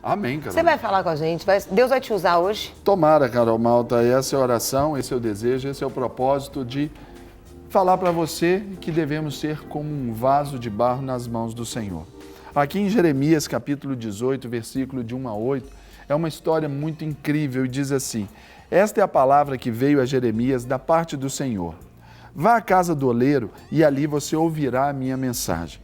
Amém, Carol. Você vai falar com a gente, Deus vai te usar hoje? Tomara, Carol Malta, essa é a oração, esse é o desejo, esse é o propósito de falar para você que devemos ser como um vaso de barro nas mãos do Senhor. Aqui em Jeremias, capítulo 18, versículo de 1 a 8, é uma história muito incrível e diz assim: esta é a palavra que veio a Jeremias da parte do Senhor. Vá à casa do oleiro e ali você ouvirá a minha mensagem.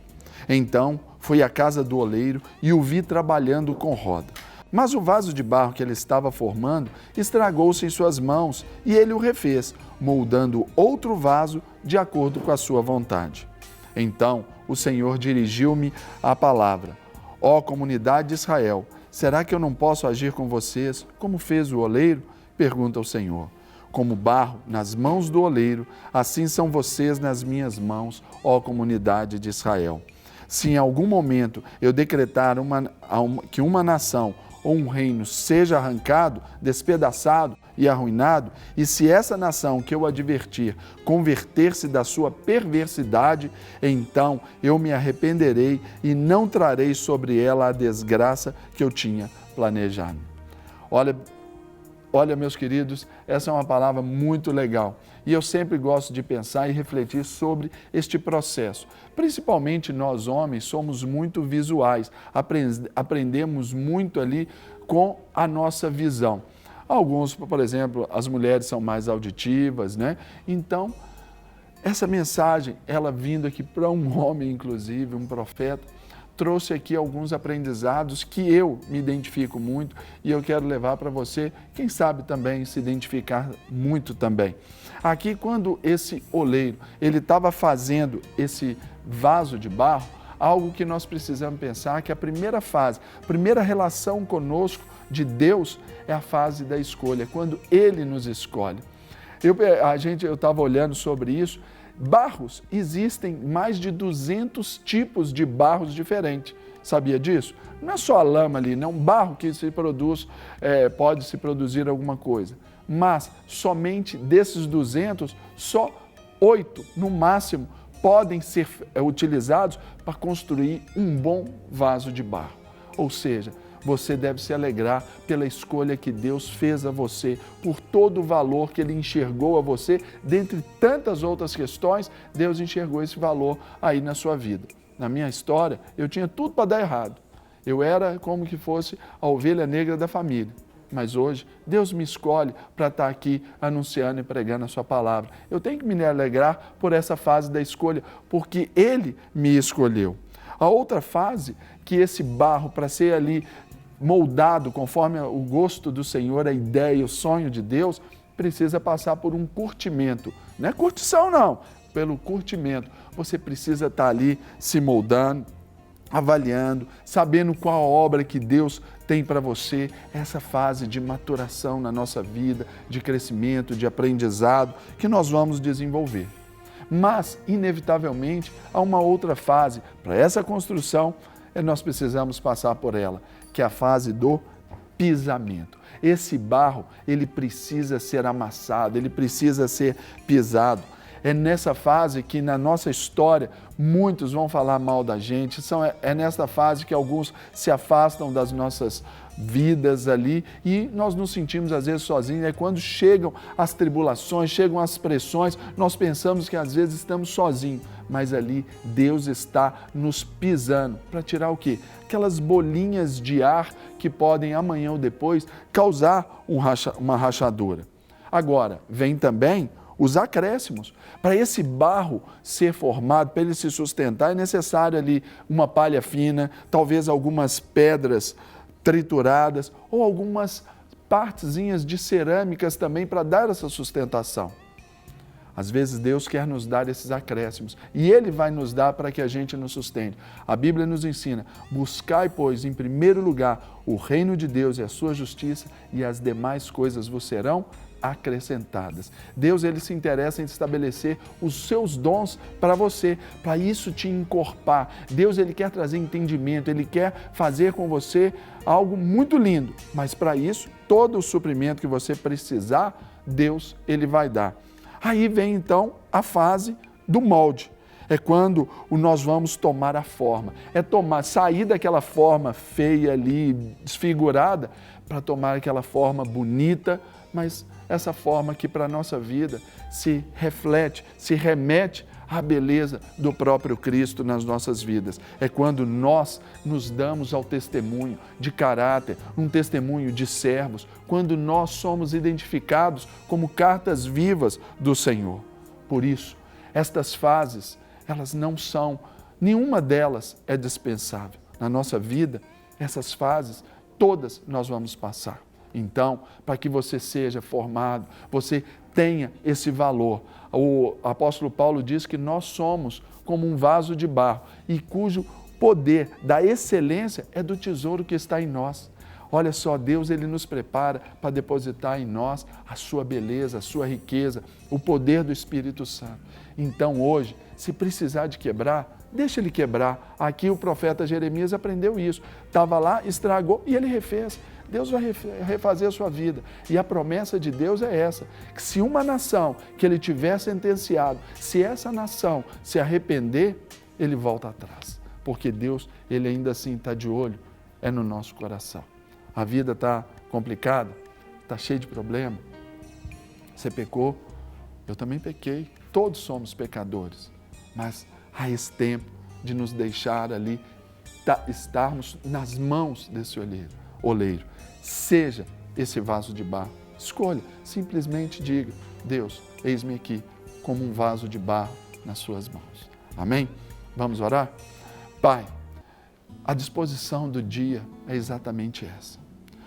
Então fui à casa do oleiro e o vi trabalhando com roda. Mas o vaso de barro que ele estava formando estragou-se em suas mãos e ele o refez, moldando outro vaso de acordo com a sua vontade. Então o Senhor dirigiu-me a palavra: ó comunidade de Israel, será que eu não posso agir com vocês como fez o oleiro? Pergunta o Senhor. Como barro nas mãos do oleiro, assim são vocês nas minhas mãos, ó comunidade de Israel. Se em algum momento eu decretar que uma nação ou um reino seja arrancado, despedaçado e arruinado, e se essa nação que eu advertir converter-se da sua perversidade, então eu me arrependerei e não trarei sobre ela a desgraça que eu tinha planejado. Olha, meus queridos, essa é uma palavra muito legal e eu sempre gosto de pensar e refletir sobre este processo. Principalmente nós homens somos muito visuais, aprendemos muito ali com a nossa visão. Alguns, por exemplo, as mulheres são mais auditivas, né? Então, essa mensagem, ela vindo aqui para um homem, inclusive, um profeta, trouxe aqui alguns aprendizados que eu me identifico muito e eu quero levar para você, quem sabe também se identificar muito também. Aqui, quando esse oleiro, ele estava fazendo esse vaso de barro, algo que nós precisamos pensar que a primeira fase, a primeira relação conosco de Deus é a fase da escolha, quando Ele nos escolhe. Eu estava olhando sobre isso. Barros, existem mais de 200 tipos de barros diferentes. Sabia disso? Não é só a lama ali, não. Barro que se produz, pode se produzir alguma coisa. Mas somente desses 200, só 8 no máximo podem ser utilizados para construir um bom vaso de barro. Ou seja, você deve se alegrar pela escolha que Deus fez a você, por todo o valor que Ele enxergou a você. Dentre tantas outras questões, Deus enxergou esse valor aí na sua vida. Na minha história, eu tinha tudo para dar errado. Eu era como que fosse a ovelha negra da família. Mas hoje, Deus me escolhe para estar aqui anunciando e pregando a sua palavra. Eu tenho que me alegrar por essa fase da escolha, porque Ele me escolheu. A outra fase, que esse barro, para ser ali moldado conforme o gosto do Senhor, a ideia, o sonho de Deus, precisa passar por um curtimento. Não é curtição, não. Pelo curtimento. Você precisa estar ali se moldando, avaliando, sabendo qual a obra que Deus tem para você, essa fase de maturação na nossa vida, de crescimento, de aprendizado, que nós vamos desenvolver. Mas, inevitavelmente, há uma outra fase. Para essa construção, nós precisamos passar por ela, que é a fase do pisamento. Esse barro, ele precisa ser amassado, ele precisa ser pisado. É nessa fase que, na nossa história, muitos vão falar mal da gente. É nessa fase que alguns se afastam das nossas vidas ali e nós nos sentimos, às vezes, sozinhos. É quando chegam as tribulações, chegam as pressões, nós pensamos que, às vezes, estamos sozinhos. Mas ali, Deus está nos pisando para tirar o quê? Aquelas bolinhas de ar que podem, amanhã ou depois, causar uma rachadura. Agora, vem também os acréscimos. Para esse barro ser formado, para ele se sustentar, é necessário ali uma palha fina, talvez algumas pedras trituradas ou algumas partezinhas de cerâmicas também para dar essa sustentação. Às vezes Deus quer nos dar esses acréscimos e Ele vai nos dar para que a gente nos sustente. A Bíblia nos ensina: buscai, pois, em primeiro lugar o reino de Deus e a sua justiça, e as demais coisas vos serão acrescentadas. Deus, Ele se interessa em estabelecer os seus dons para você, para isso te encorpar. Deus, Ele quer trazer entendimento, Ele quer fazer com você algo muito lindo, mas para isso, todo o suprimento que você precisar, Deus, Ele vai dar. Aí vem então a fase do molde. É quando nós vamos tomar a forma. É sair daquela forma feia ali, desfigurada, para tomar aquela forma bonita, mas essa forma que para a nossa vida se reflete, se remete à beleza do próprio Cristo nas nossas vidas. É quando nós nos damos ao testemunho de caráter, um testemunho de servos, quando nós somos identificados como cartas vivas do Senhor. Por isso, estas fases, elas não são, nenhuma delas é dispensável. Na nossa vida, essas fases, todas nós vamos passar. Então, para que você seja formado, você tenha esse valor. O apóstolo Paulo diz que nós somos como um vaso de barro e cujo poder da excelência é do tesouro que está em nós. Olha só, Deus ele nos prepara para depositar em nós a sua beleza, a sua riqueza, o poder do Espírito Santo. Então hoje, se precisar de quebrar, deixa ele quebrar. Aqui o profeta Jeremias aprendeu isso. Estava lá, estragou e ele refez. Deus vai refazer a sua vida. E a promessa de Deus é essa, que se uma nação que ele tiver sentenciado, se essa nação se arrepender, ele volta atrás. Porque Deus, ele ainda assim está de olho, é no nosso coração. A vida está complicada, está cheia de problema. Você pecou, eu também pequei. Todos somos pecadores. Mas há esse tempo de nos deixar ali, estarmos nas mãos desse oleiro. Seja esse vaso de barro. Escolha, simplesmente diga, Deus, eis-me aqui como um vaso de barro nas suas mãos. Amém? Vamos orar? Pai, a disposição do dia é exatamente essa.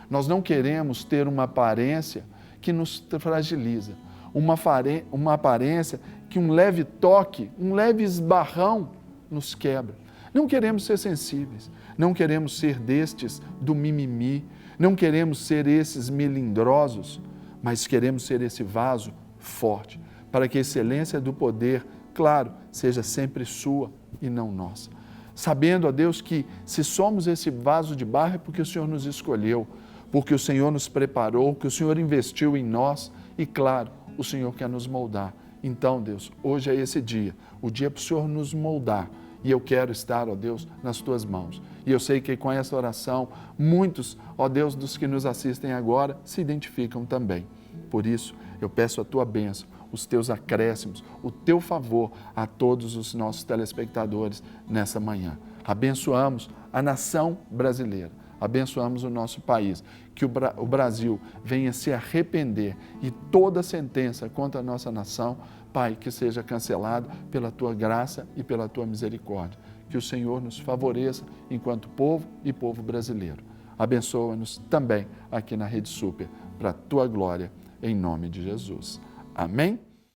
Nós não queremos ter uma aparência que nos fragiliza, uma aparência que um leve toque, um leve esbarrão nos quebra. Não queremos ser sensíveis, não queremos ser destes do mimimi, não queremos ser esses melindrosos, mas queremos ser esse vaso forte, para que a excelência do poder, claro, seja sempre sua e não nossa. Sabendo, ó Deus, que se somos esse vaso de barro é porque o Senhor nos escolheu, porque o Senhor nos preparou, que o Senhor investiu em nós e, claro, o Senhor quer nos moldar. Então, Deus, hoje é esse dia, o dia para o Senhor nos moldar. E eu quero estar, ó Deus, nas Tuas mãos. E eu sei que com essa oração, muitos, ó Deus, dos que nos assistem agora, se identificam também. Por isso, eu peço a Tua bênção, os Teus acréscimos, o Teu favor a todos os nossos telespectadores nessa manhã. Abençoamos a nação brasileira, abençoamos o nosso país, que o Brasil venha se arrepender e toda sentença contra a nossa nação, Pai, que seja cancelada pela Tua graça e pela Tua misericórdia. Que o Senhor nos favoreça enquanto povo e povo brasileiro. Abençoa-nos também aqui na Rede Super, para a Tua glória, em nome de Jesus. Amém?